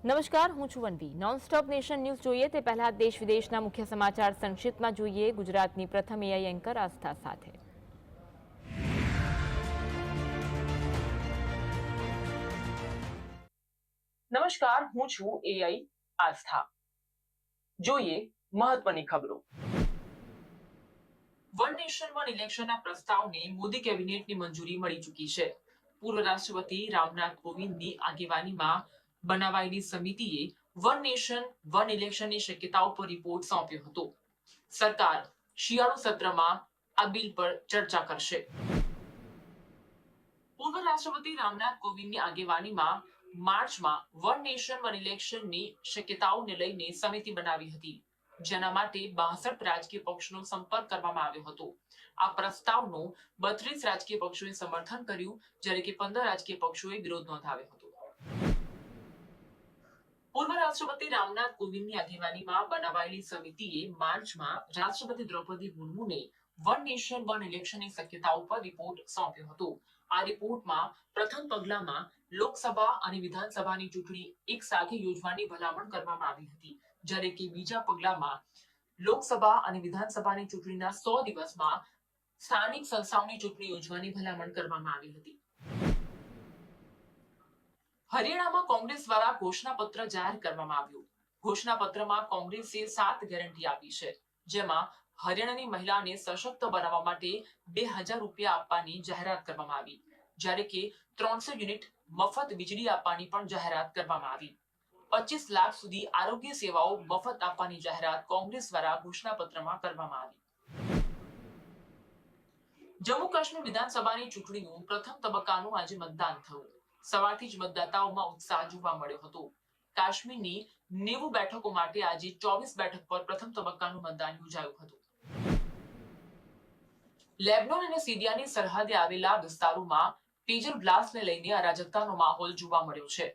નમસ્કાર, હું છું વનવી. નોનસ્ટોપ નેશન ન્યૂઝ જોઈએ તે પહેલા દેશ વિદેશના મુખ્ય સમાચાર સંક્ષિપ્તમાં જોઈએ. ગુજરાતની પ્રથમ એઆઈ એન્કર આસ્થા સાથે. નમસ્કાર, હું છું એઆઈ આસ્થા. જોઈએ મહત્વની ખબરો. વન નેશન વન ઇલેક્શનના પ્રસ્તાવને મોદી કેબિનેટની મંજૂરી મળી ચૂકી છે. પૂર્વ રાષ્ટ્રપતિ રામનાથ કોવિંદની આગેવાનીમાં બનાવાયેલી સમિતિએ વન નેશન વન ઇલેક્શનની શક્યતાઓ પર રિપોર્ટ સોંપ્યો હતો. સરકાર શિયાળુ સત્રમાં આ બિલ પર ચર્ચા કરશે. પૂર્વ રાષ્ટ્રપતિ રામનાથ કોવિંદની આગેવાનીમાં માર્ચમાં વન નેશન વન ઇલેક્શનની શક્યતાઓને લઈને સમિતિ બનાવી હતી, જેના માટે 62 રાજકીય પક્ષોનો સંપર્ક કરવામાં આવ્યો હતો. આ પ્રસ્તાવનો 32 રાજકીય પક્ષોએ સમર્થન કર્યું, જ્યારે કે 15 રાજકીય પક્ષોએ વિરોધ નોંધાવ્યો હતો. પૂર્વ રાષ્ટ્રપતિ રામનાથ કોવિંદની આગેવાનીમાં બનાવાયેલી સમિતિએ માર્ચમાં રાષ્ટ્રપતિ દ્રૌપદી મુર્મુને વન નેશન વન ઇલેક્શનની શક્યતાઓ પર રિપોર્ટ સોંપ્યો હતો. આ રિપોર્ટમાં પ્રથમ પગલામાં લોકસભા અને વિધાનસભાની ચૂંટણી એક સાથે યોજવાની ભલામણ કરવામાં આવી હતી, જ્યારે કે બીજા પગલામાં લોકસભા અને વિધાનસભાની ચૂંટણીના 100 દિવસમાં સ્થાનિક સંસ્થાઓની ચૂંટણી યોજવાની ભલામણ કરવામાં આવી હતી. હરિયાણામાં કોંગ્રેસ દ્વારા ઘોષણાપત્ર જાહેર કરવામાં આવ્યું. ઘોષણાપત્રમાં કોંગ્રેસે 7 ગેરંટી આપી છે, જેમાં હરિયાણાની મહિલાને સશક્ત બનાવવા માટે 2000 રૂપિયા આપવાની જાહેરાત કરવામાં આવી, જ્યારે કે 300 યુનિટ મફત વીજળી આપવાની પણ જાહેરાત કરવામાં આવી. 25 લાખ સુધી આરોગ્ય સેવાઓ મફત આપવાની જાહેરાત કોંગ્રેસ દ્વારા ઘોષણાપત્રમાં કરવામાં આવી. જમ્મુ કાશ્મીર વિધાનસભાની ચૂંટણીનું પ્રથમ તબક્કાનું આજે મતદાન થયું. સવારથી જ મતદાતાઓમાં ઉત્સાહ જોવા મળ્યો હતો. કાશ્મીરની 90 બેઠકો માટે આજે 24 બેઠક પર પ્રથમ તબક્કાનું મતદાન યોજાયું હતું. લેબનોન અને સિરિયાની સરહદે આવેલા વિસ્તારોમાં પેજર બ્લાસ્ટને લઈને અરાજકતાનો માહોલ જોવા મળ્યો છે.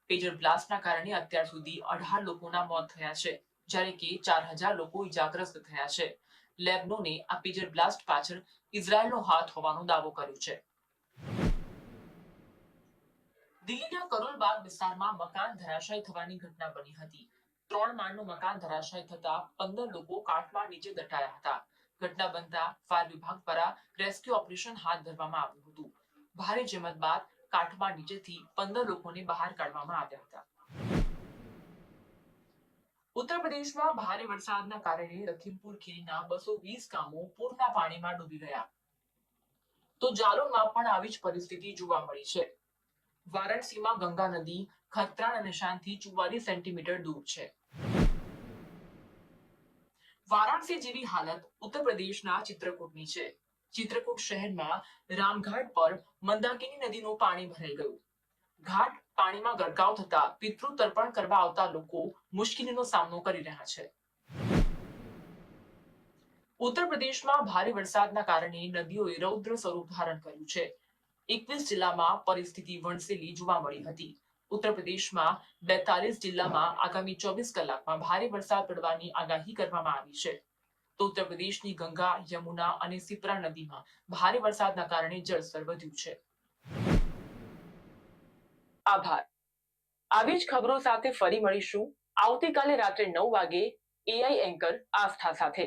પેજર બ્લાસ્ટના કારણે અત્યાર સુધી 18 લોકોના મોત થયા છે, જ્યારે કે 4000 લોકો ઇજાગ્રસ્ત થયા છે. લેબનોને આ પેજર બ્લાસ્ટ પાછળ ઇઝરાયલનો હાથ હોવાનો દાવો કર્યો છે. દિલ્હીના કરોલબાગ વિસ્તારમાં મકાન ધરાશાયી થવાની ઘટના બની હતી. 3 માળનું મકાન ધરાશાયી થતા 15 લોકો કાટમાળ નીચે દટાયા હતા. ઘટના બનતા ફાયર વિભાગ દ્વારા રેસ્ક્યુ ઓપરેશન હાથ ધરવામાં આવ્યું હતું. ભારે જહેમત બાદ કાટમાળ નીચેથી 15 લોકોને બહાર કાઢવામાં આવ્યા હતા. ઉત્તર પ્રદેશમાં ભારે વરસાદના કારણે લખીમપુર ખીરીના 220 ગામો પૂરના પાણીમાં ડૂબી ગયા. તો જાલોરમાં પણ આવી જ પરિસ્થિતિ જોવા મળી છે. વારાણસીમાં ગંગા નદી ખતરાના નિશાનથી 44 સેન્ટીમીટર દૂર છે. વારાણસી જેવી હાલત ઉત્તર પ્રદેશના ચિત્રકૂટની છે. ચિત્રકૂટ શહેરમાં રામઘાટ પર મંદાકિની નદીનું પાણી ભરાઈ ગયું. ઘાટ પાણીમાં ગરકાવ થતા પિતૃ તર્પણ કરવા આવતા લોકો મુશ્કેલીનો સામનો કરી રહ્યા છે. ઉત્તર પ્રદેશમાં ભારે વરસાદના કારણે નદીઓએ રૌદ્ર સ્વરૂપ ધારણ કર્યું છે. 21 જિલ્લામાં પરિસ્થિતિ વણસેલી જોવા મળી હતી. ઉત્તર પ્રદેશમાં 42 જિલ્લામાં આગામી 24 કલાકમાં ભારે વરસાદ પડવાની આગાહી કરવામાં આવી છે. તો ઉત્તર પ્રદેશની ગંગા, યમુના અને સિપ્રા નદીમાં ભારે વરસાદના કારણે જળસ્તર વધ્યું છે. આભાર. આવી જ ખબરો સાથે ફરી મળીશું આવતીકાલે રાત્રે 9 વાગે એઆઈ એન્કર આસ્થા સાથે.